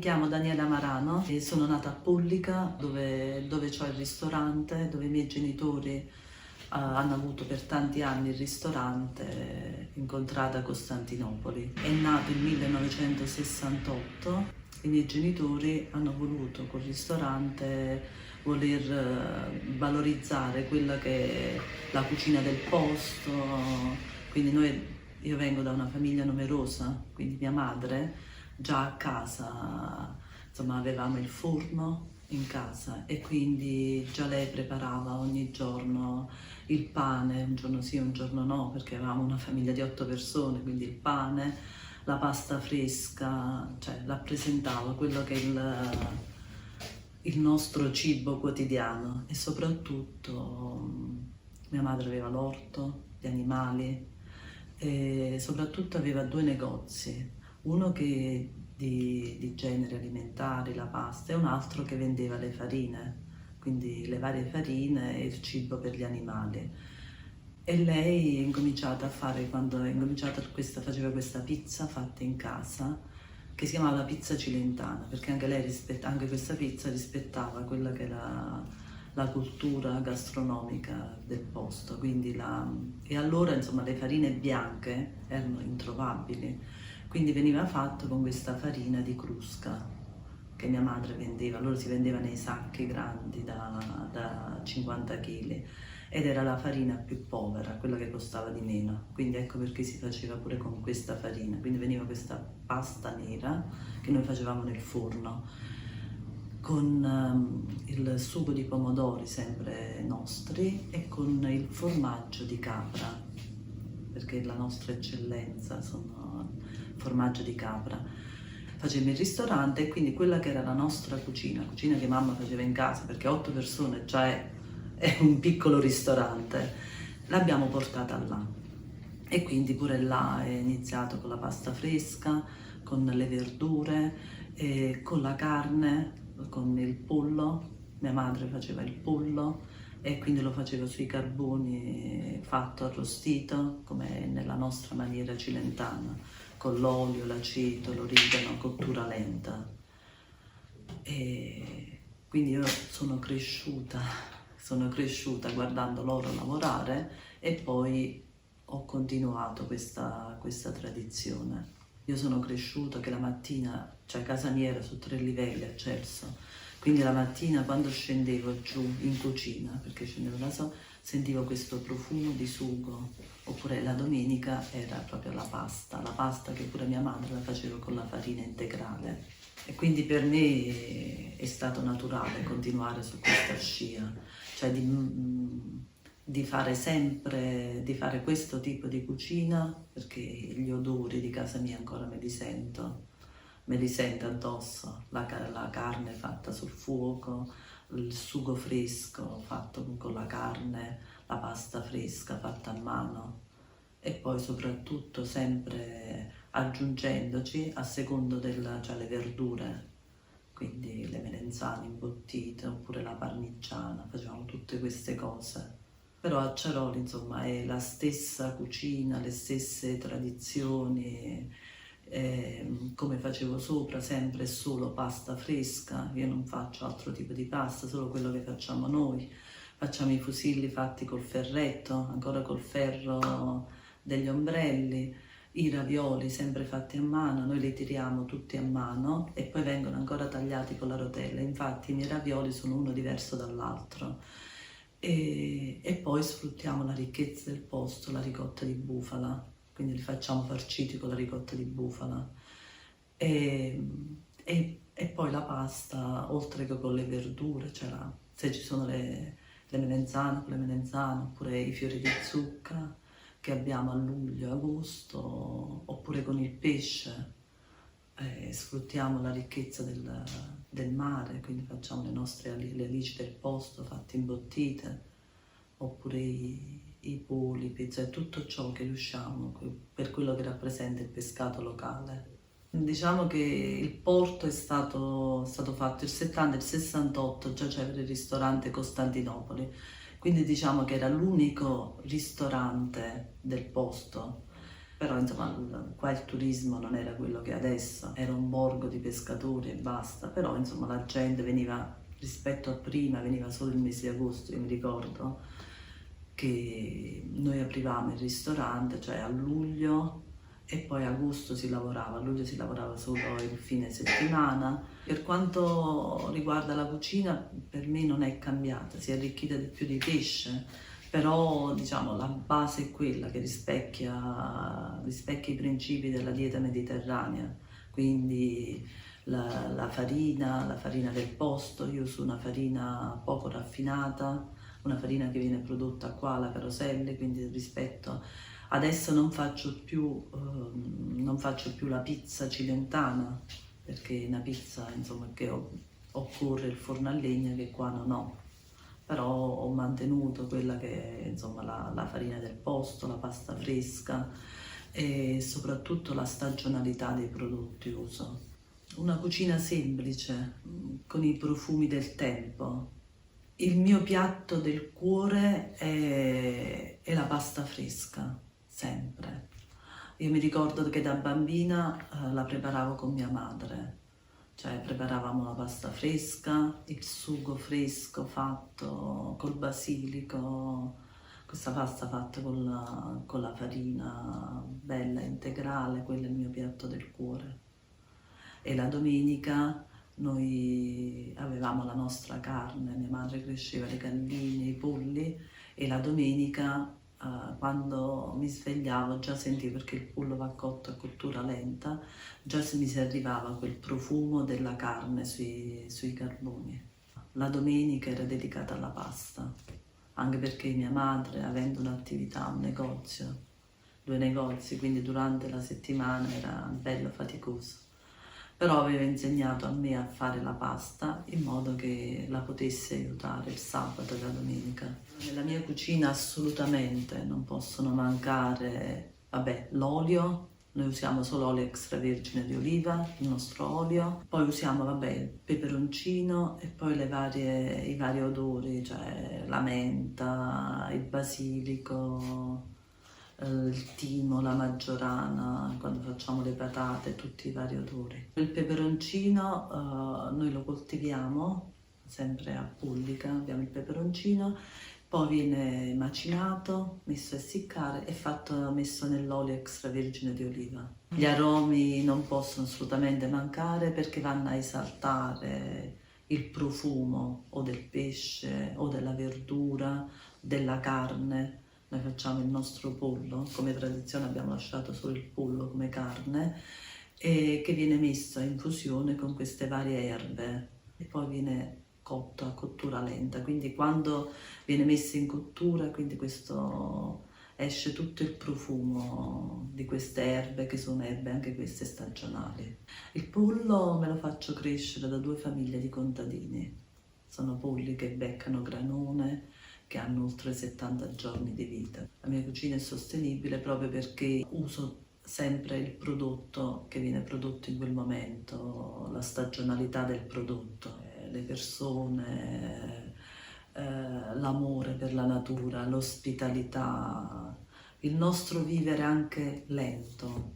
chiamo Daniela Marano e sono nata a Pollica dove c'ho il ristorante, dove i miei genitori hanno avuto per tanti anni il ristorante incontrata a Costantinopoli. È nato nel 1968, i miei genitori hanno voluto col ristorante valorizzare quella che è la cucina del posto, quindi io vengo da una famiglia numerosa, quindi mia madre già a casa, insomma, avevamo il forno in casa e quindi già lei preparava ogni giorno il pane, un giorno sì, un giorno no, perché avevamo una famiglia di 8 persone, quindi il pane, la pasta fresca, cioè rappresentava quello che è il nostro cibo quotidiano e soprattutto mia madre aveva l'orto, gli animali e soprattutto aveva 2 negozi, uno che di generi alimentari, la pasta, e un altro che vendeva le farine, quindi le varie farine e il cibo per gli animali. E lei è incominciata a fare, quando è incominciata faceva questa pizza fatta in casa, che si chiamava pizza cilentana, perché anche lei anche questa pizza rispettava quella che era la cultura gastronomica del posto, e allora insomma le farine bianche erano introvabili, quindi veniva fatto con questa farina di crusca che mia madre vendeva, allora si vendeva nei sacchi grandi da 50 kg ed era la farina più povera, quella che costava di meno, quindi ecco perché si faceva pure con questa farina, quindi veniva questa pasta nera che noi facevamo nel forno con il sugo di pomodori sempre nostri e con il formaggio di capra, perché la nostra eccellenza sono formaggio di capra. Facevamo il ristorante e quindi quella che era la nostra cucina che mamma faceva in casa, perché 8 persone già è un piccolo ristorante, l'abbiamo portata là. E quindi pure là è iniziato con la pasta fresca, con le verdure, con la carne, con il pollo. Mia madre faceva il pollo e quindi lo faceva sui carboni fatto arrostito, come nella nostra maniera cilentana, con l'olio, l'aceto, l'origano, cottura lenta. E quindi io sono cresciuta guardando loro lavorare e poi ho continuato questa tradizione. Io sono cresciuta che la mattina, cioè casa mia era su 3 livelli a Celso, quindi la mattina quando scendevo giù in cucina, perché scendevo da sola, sentivo questo profumo di sugo, oppure la domenica era proprio la pasta che pure mia madre la faceva con la farina integrale. E quindi per me è stato naturale continuare su questa scia, cioè di fare questo tipo di cucina, perché gli odori di casa mia ancora me li sento addosso, la carne fatta sul fuoco, il sugo fresco fatto con la carne, la pasta fresca fatta a mano e poi soprattutto sempre aggiungendoci a secondo cioè le verdure, quindi le melenzane imbottite oppure la parmigiana, facevamo tutte queste cose. Però a Ceroli insomma è la stessa cucina, le stesse tradizioni, come facevo sopra, sempre e solo pasta fresca, io non faccio altro tipo di pasta, solo quello che facciamo noi. Facciamo i fusilli fatti col ferretto, ancora col ferro degli ombrelli, i ravioli sempre fatti a mano, noi li tiriamo tutti a mano e poi vengono ancora tagliati con la rotella, infatti i miei ravioli sono uno diverso dall'altro. E poi sfruttiamo la ricchezza del posto, la ricotta di bufala, quindi li facciamo farciti con la ricotta di bufala. E poi la pasta, oltre che con le verdure, se ci sono le melenzane, con le melenzane, oppure i fiori di zucca che abbiamo a luglio, agosto, oppure con il pesce. Sfruttiamo la ricchezza del mare, quindi facciamo le alici del posto fatte imbottite, oppure i polipi, cioè tutto ciò che riusciamo per quello che rappresenta il pescato locale. Diciamo che il porto è stato fatto il 70 e il 68, già c'era il ristorante Costantinopoli, quindi diciamo che era l'unico ristorante del posto. Però insomma qua il turismo non era quello che è adesso, era un borgo di pescatori e basta, però insomma la gente veniva, rispetto a prima, veniva solo il mese di agosto. Io mi ricordo che noi aprivamo il ristorante, cioè a luglio, e poi a agosto si lavorava, a luglio si lavorava solo il fine settimana. Per quanto riguarda la cucina, per me non è cambiata, si è arricchita di più di pesce, però diciamo la base è quella che rispecchia i principi della dieta mediterranea, quindi la farina del posto. Io uso una farina poco raffinata, una farina che viene prodotta qua alla Caroselli, quindi rispetto. Adesso non faccio più la pizza cilentana, perché è una pizza insomma, che occorre il forno a legna, che qua non ho. Però ho mantenuto quella che è insomma, la farina del posto, la pasta fresca e soprattutto la stagionalità dei prodotti uso. Una cucina semplice, con i profumi del tempo. Il mio piatto del cuore è la pasta fresca, sempre. Io mi ricordo che da bambina la preparavo con mia madre, cioè preparavamo la pasta fresca, il sugo fresco fatto col basilico, questa pasta fatta con la farina bella integrale, quello è il mio piatto del cuore. E la domenica noi avevamo la nostra carne, mia madre cresceva le galline, i polli, e la domenica quando mi svegliavo già sentivo, perché il pollo va cotto a cottura lenta, già mi si arrivava quel profumo della carne sui carboni. La domenica era dedicata alla pasta, anche perché mia madre, avendo un'attività, un negozio, 2 negozi, quindi durante la settimana era bello faticoso. Però aveva insegnato a me a fare la pasta in modo che la potessi aiutare il sabato e la domenica. Nella mia cucina assolutamente non possono mancare, vabbè, l'olio. Noi usiamo solo olio extravergine di oliva, il nostro olio. Poi usiamo, vabbè, il peperoncino e poi i vari odori, cioè la menta, il basilico, il timo, la maggiorana, quando facciamo le patate, tutti i vari odori. Il peperoncino noi lo coltiviamo sempre a Pullica, abbiamo il peperoncino, poi viene macinato, messo a essiccare e messo nell'olio extravergine di oliva. Gli aromi non possono assolutamente mancare perché vanno a esaltare il profumo o del pesce o della verdura, della carne. Noi facciamo il nostro pollo, come tradizione abbiamo lasciato solo il pollo come carne, e che viene messo a infusione con queste varie erbe e poi viene cotto a cottura lenta. Quindi quando viene messo in cottura, quindi esce tutto il profumo di queste erbe, che sono erbe anche queste stagionali. Il pollo me lo faccio crescere da 2 famiglie di contadini. Sono polli che beccano granone, che hanno oltre 70 giorni di vita. La mia cucina è sostenibile proprio perché uso sempre il prodotto che viene prodotto in quel momento, la stagionalità del prodotto, le persone, l'amore per la natura, l'ospitalità, il nostro vivere anche lento.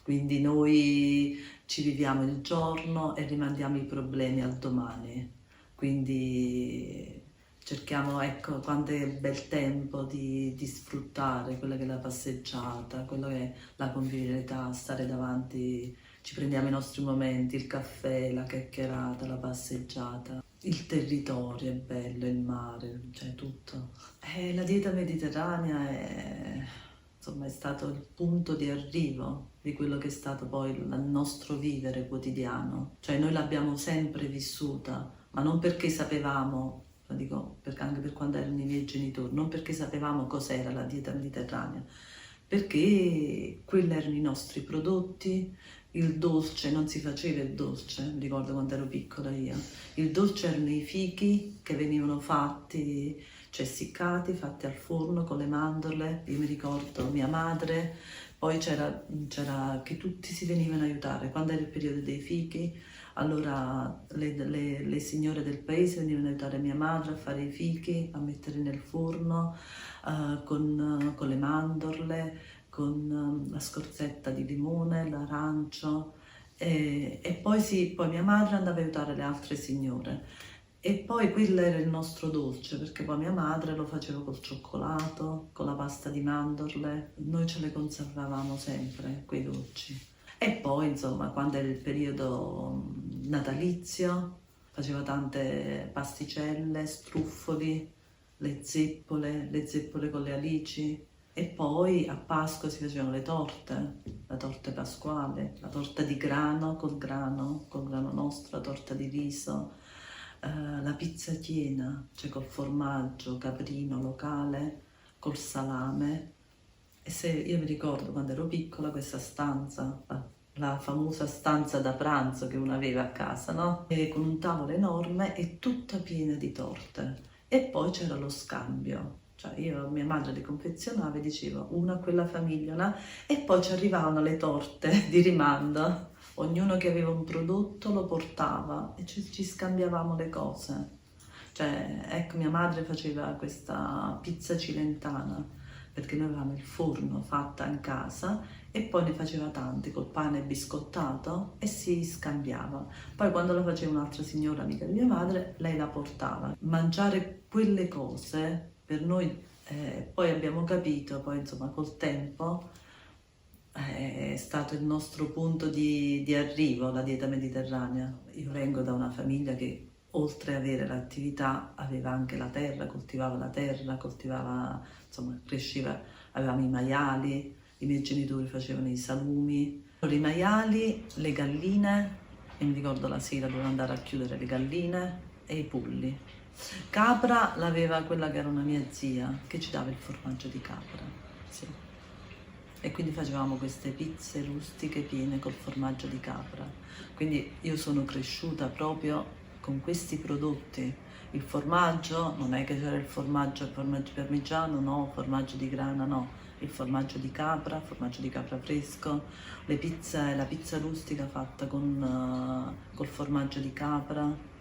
Quindi noi ci viviamo il giorno e rimandiamo i problemi al domani. Quindi cerchiamo, ecco, quando è bel tempo di sfruttare quella che è la passeggiata, quello che è la convivialità, stare davanti, ci prendiamo i nostri momenti, il caffè, la chiacchierata, la passeggiata. Il territorio è bello, il mare, cioè tutto. La dieta mediterranea insomma, è stato il punto di arrivo di quello che è stato poi il nostro vivere quotidiano. Cioè noi l'abbiamo sempre vissuta, ma non perché sapevamo, lo dico anche per quando erano i miei genitori, non perché sapevamo cos'era la dieta mediterranea, perché quelli erano i nostri prodotti. Il dolce, non si faceva il dolce, mi ricordo quando ero piccola io, il dolce erano i fichi che venivano fatti, cioè essiccati, fatti al forno con le mandorle. Io mi ricordo mia madre, poi c'era che tutti si venivano a aiutare, quando era il periodo dei fichi, allora le signore del paese venivano a aiutare mia madre a fare i fichi, a mettere nel forno con le mandorle, con la scorzetta di limone, l'arancio e poi, sì, poi mia madre andava a aiutare le altre signore e poi quello era il nostro dolce perché poi mia madre lo faceva col cioccolato, con la pasta di mandorle, noi ce le conservavamo sempre quei dolci. E poi insomma quando era il periodo natalizio faceva tante pasticelle, struffoli, le zeppole con le alici. E poi a Pasqua si facevano le torte, la torta pasquale, la torta di grano col grano nostro, la torta di riso, la pizza piena, cioè col formaggio caprino locale, col salame. E se io mi ricordo quando ero piccola questa stanza, la famosa stanza da pranzo che uno aveva a casa, no? E con un tavolo enorme e tutta piena di torte. E poi c'era lo scambio. Cioè io, mia madre le confezionava e diceva una a quella famiglia, una, e poi ci arrivavano le torte di rimando. Ognuno che aveva un prodotto lo portava e ci scambiavamo le cose. Cioè, ecco, mia madre faceva questa pizza cilentana perché noi avevamo il forno fatta in casa e poi ne faceva tante col pane biscottato e si scambiava. Poi quando la faceva un'altra signora amica di mia madre, lei la portava. Mangiare quelle cose per noi, poi abbiamo capito, poi insomma col tempo, è stato il nostro punto di arrivo, la dieta mediterranea. Io vengo da una famiglia che oltre ad avere l'attività aveva anche la terra, coltivava, insomma, cresceva, avevamo i maiali, i miei genitori facevano i salumi, i maiali, le galline, e mi ricordo la sera dovevo andare a chiudere le galline e i polli. Capra l'aveva quella che era una mia zia, che ci dava il formaggio di capra, sì. E quindi facevamo queste pizze rustiche piene col formaggio di capra. Quindi io sono cresciuta proprio con questi prodotti. Il formaggio, non è che c'era il formaggio parmigiano, no, formaggio di grana, no, il formaggio di capra fresco, le pizze, la pizza rustica fatta col formaggio di capra,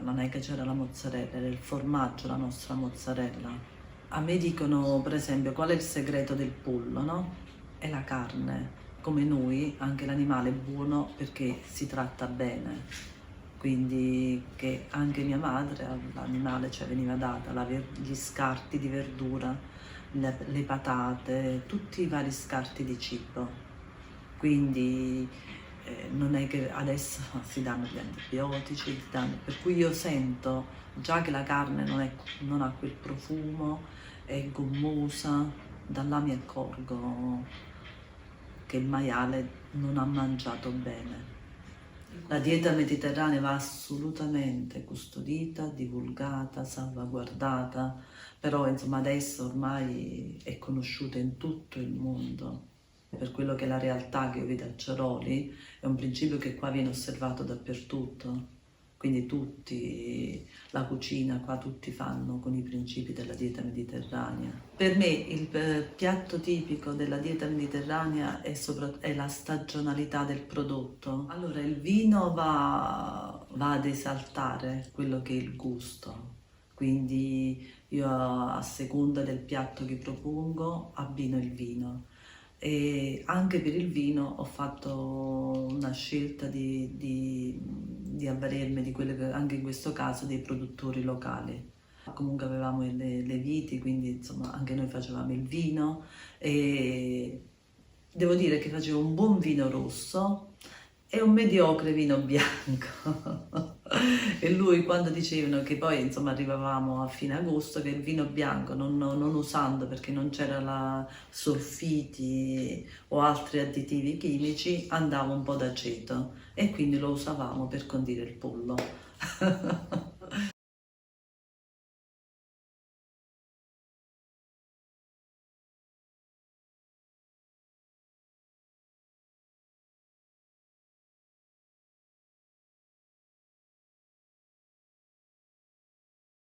non è che c'era la mozzarella, era il formaggio, la nostra mozzarella. A me dicono, per esempio, qual è il segreto del pollo, no? È la carne. Come noi, anche l'animale è buono perché si tratta bene. Quindi che anche mia madre all'animale cioè, veniva data gli scarti di verdura, le patate, tutti i vari scarti di cibo. Quindi non è che adesso si danno gli antibiotici, per cui io sento già che la carne non ha quel profumo, è gommosa, da là mi accorgo che il maiale non ha mangiato bene. La dieta mediterranea va assolutamente custodita, divulgata, salvaguardata, però insomma adesso ormai è conosciuta in tutto il mondo. Per quello che è la realtà che io vedo a Ciaroli, è un principio che qua viene osservato dappertutto. Quindi tutti, la cucina qua tutti fanno con i principi della dieta mediterranea. Per me il piatto tipico della dieta mediterranea è la stagionalità del prodotto. Allora il vino va ad esaltare quello che è il gusto. Quindi io a seconda del piatto che propongo abbino il vino. E anche per il vino ho fatto una scelta di avvalermi di quelle che, anche in questo caso, dei produttori locali. Comunque avevamo le viti, quindi insomma anche noi facevamo il vino e devo dire che facevo un buon vino rosso e un mediocre vino bianco. E lui quando dicevano che poi insomma arrivavamo a fine agosto che il vino bianco non usando perché non c'era la solfiti o altri additivi chimici andava un po' d'aceto e quindi lo usavamo per condire il pollo.